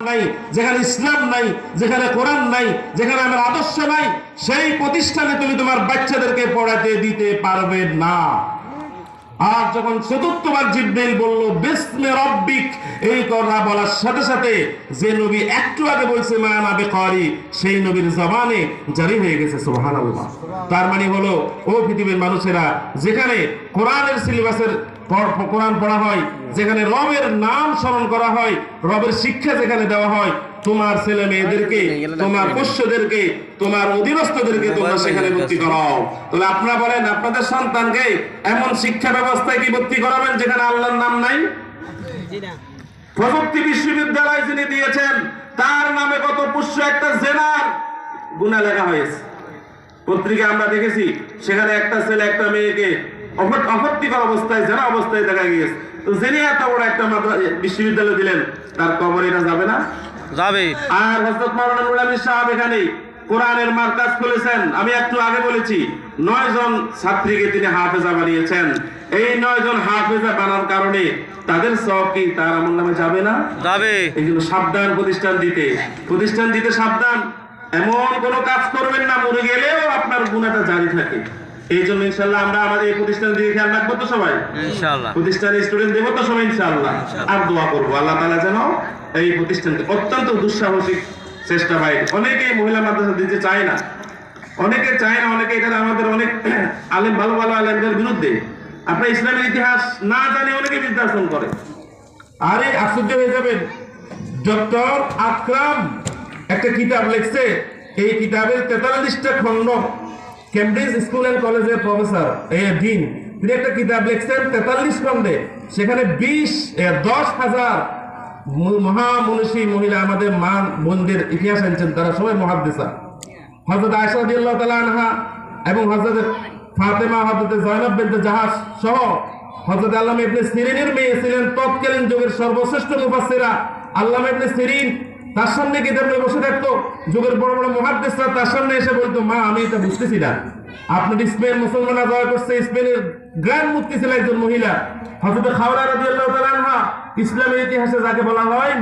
নাই, যেখানে ইসলাম নাই, যেখানে কোরআন নাই, যেখানে আমার আদর্শ নাই, সেই প্রতিষ্ঠানে তুমি তোমার বাচ্চাদেরকে পড়াতে দিতে পারবে না। আর যখন চতুর্থবার জিবরিল বলল বিসমি রব্বিক, এই কথা বলার সাথে সাথে যে নবী একটু আগে বলছে মা না বেকারি, সেই নবীর জবানে জারি হয়ে গেছে সুবহানাল্লাহ। তার মানে হলো, ও পৃথিবীর মানুষেরা, যেখানে কোরআনের সিলেবাসের কোরআন পড়া হয়, যেখানে রবের নাম স্মরণ করা হয়, রবের শিক্ষা যেখানে দেওয়া হয়, তোমার ছেলে মেয়েদেরকে, তোমার পোষ্যদেরকে, তোমার অধীনস্থদেরকে তোমরা সেখানে ভর্তি করাও। তাহলে আপনারা বলেন, আপনাদের সন্তানকে এমন শিক্ষা ব্যবস্থায় কি ভর্তি করাবেন যেখানে আল্লাহর নাম নাই? প্রযুক্তি বিশ্ববিদ্যালয় যিনি দিয়েছেন, তার নামে কত পুষ্য একটা জেনার গুনাহ লেখা হয়েছে। পত্রিকা আমরা দেখেছি, সেখানে একটা ছেলে একটা মেয়েকে অপত্তিকর অবস্থায়, জেনা অবস্থায় দেখা গিয়েছে। তো যিনি এত বড় একটা বিশ্ববিদ্যালয় দিলেন, তার কবর এটা যাবে না? যাবে। আর হযরত মাওলানা নুরুল আমিন সাহেব এখানে কোরআনের মার্কাজ খুলেছেন। আমি একটু আগে বলেছি, 9 জন ছাত্রীকে তিনি হাফেজা বানিয়েছেন। এই 9 জন হাফেজা বানার কারণে তাদের সওয়াব কি তার আমলনামে যাবে না? যাবে। এই জন্য সাবধান, প্রতিষ্ঠান দিতে সাবধান। এমন কোন কাজ করবেন না মরে গেলেও আপনার গুনাহটা জারি থাকে। এই জন্য ইনশাআল্লাহ আমরা আমাদের এই প্রতিষ্ঠান দিয়ে খেয়াল রাখবো তো সবাই, ইনশাআল্লাহ। প্রতিষ্ঠানের স্টুডেন্ট দেবো তো সবাই ইনশাআল্লাহ। আর দোয়া করবো আল্লাহ তাআলা যেন এই প্রতিষ্ঠানকে, অত্যন্ত দুঃসাহসিক চেষ্টা ভাই, অনেকেই মহিলা মাদ্রাসা দিতে চায় না, অনেকে চায় না, অনেকে এটা আমাদের অনেক আলেম, ভালো ভালো আলেমদের বিরুদ্ধে, আপনার ইসলামের ইতিহাস না জানে অনেকে বিদ্যার্থন করে। আরে আশ্চর্য হয়ে যাবেন, ডক্টর আকরাম একটা কিতাব লিখছে, এই কিতাবের 43টা খণ্ড, কেমব্রিজ স্কুল এন্ড কলেজের প্রফেসর ডিন, তিনি একটা কিতাব লিখছেন 43 খণ্ডে। সেখানে 10,000 মহামনীষী মহিলা, আমাদের মা বোনদের ইতিহাস আনছেন, তারা সবাই মুহাদ্দিসা। হযরত আয়েশা রাদিয়াল্লাহু তাআলা আনহা এবং হযরত ফাতেমা, হযরত জয়নব বিনতে জাহাশ সহ হযরত আল্লামা ইবনে সিরিনের মেয়ে ছিলেন তৎকালীন যুগের সর্বশ্রেষ্ঠ মুফাসসিরা আল্লামা ইবনে সিরিন। তার সামনে কিতাব নিয়ে বসে থাকতো, যুগের বড় বড় মুহাদ্দিসরা তার সামনে এসে বলতো, মা আমি এটা বুঝতেছি না, আপনার স্পেন মুসলমানরা জয় করছে, স্পেনের গ্র্যান্ড মুফতি ছিল একজন মহিলা, হযরত খাওলা রাদিয়াল্লাহু তাআলা আনহা। ইসলামের ইতিহাসে যাকে বলা হয়